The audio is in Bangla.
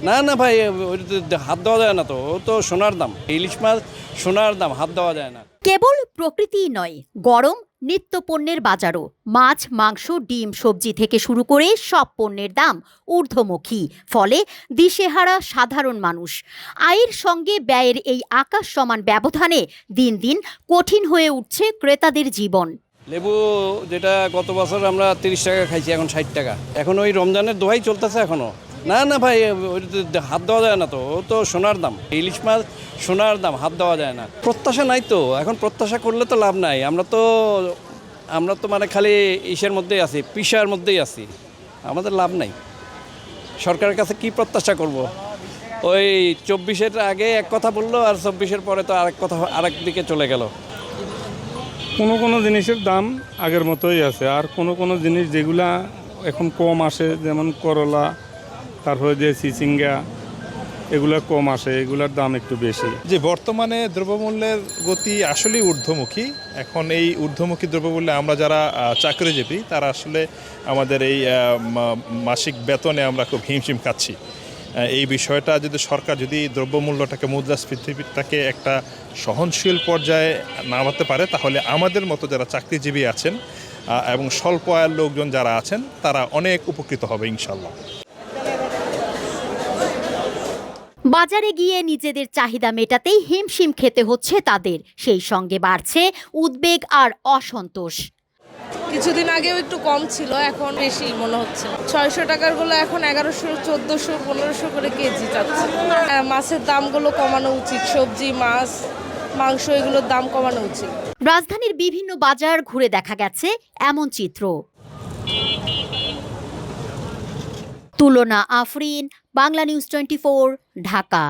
না না ভাই, হাত দেওয়া যায় না, তো ও তো সোনার দাম, ইলিশ মাছ সোনার দাম, হাত দেওয়া যায় না। কেবল প্রকৃতিই নয়, গরম নিত্য পণ্যের বাজারও মাছ, মাংস, ডিম, সবজি থেকে শুরু করে সব পণ্যের দাম ঊর্ধ্বমুখী। ফলে দিশেহারা সাধারণ মানুষ। আয়ের সঙ্গে ব্যয়ের এই আকাশ সমান ব্যবধানে দিন দিন কঠিন হয়ে উঠছে ক্রেতাদের জীবন। লেবু যেটা গত বছর আমরা 30 টাকা খাইছি, এখন 60 টাকা। এখন ওই রমজানের দোহাই চলতেছে এখনো। না না ভাই, হাত দেওয়া যায় না, তো ও তো সোনার দাম, ইলিশ মাছ সোনার দাম, হাত দেওয়া যায় না। প্রত্যাশা নাই তো, এখন প্রত্যাশা করলে তো লাভ নাই। আমরা তো মানে খালি ইসের মধ্যেই আছি, পিসার মধ্যেই আছি, আমাদের লাভ নাই। সরকারের কাছে কি প্রত্যাশা করব? ওই 24-এর আগে এক কথা বললো, আর 24-এর পরে তো আরেক কথা, আরেক দিকে চলে গেল। কোনো কোনো জিনিসের দাম আগের মতোই আছে, আর কোনো কোনো জিনিস যেগুলা এখন কম আসে, যেমন করলা, তারপরে যে চিচিঙ্গা, এগুলা কম আসে, এগুলার দাম একটু বেশি। যে বর্তমানে দ্রব্যমূল্যের গতি আসলেই ঊর্ধ্বমুখী। এখন এই ঊর্ধ্বমুখী দ্রব্যমূল্যে আমরা যারা চাকরিজীবী, তারা আসলে আমাদের এই মাসিক বেতনে আমরা খুব হিমশিম খাচ্ছি। এই বিষয়টা যদি সরকার যদি দ্রব্যমূল্যটাকে, মুদ্রাস্ফীতিটাকে একটা সহনশীল পর্যায়ে নামাতে পারে, তাহলে আমাদের মতো যারা চাকরিজীবী আছেন এবং স্বল্প আয়ের লোকজন যারা আছেন, তারা অনেক উপকৃত হবে ইনশাল্লাহ। বাজারে গিয়ে নিজেদের চাহিদা মেটাতেই হিমশিম খেতে হচ্ছে তাদের। সেই সঙ্গে বাড়ছে উদ্বেগ আর অসন্তোষ। কিছুদিন আগেও একটু কম ছিল, এখন বেশি মনে হচ্ছে। 600 টাকার গুলো এখন 1100, 1400, 1500 করে কেজি যাচ্ছে। মাছের দামগুলো কমানো উচিত, সবজি, মাছ, মাংস এগুলোর দাম কমানো উচিত। রাজধানীর বিভিন্ন বাজার ঘুরে দেখা গেছে এমন চিত্র। তুলনা আফরিন, বাংলা নিউজ 24, ঢাকা।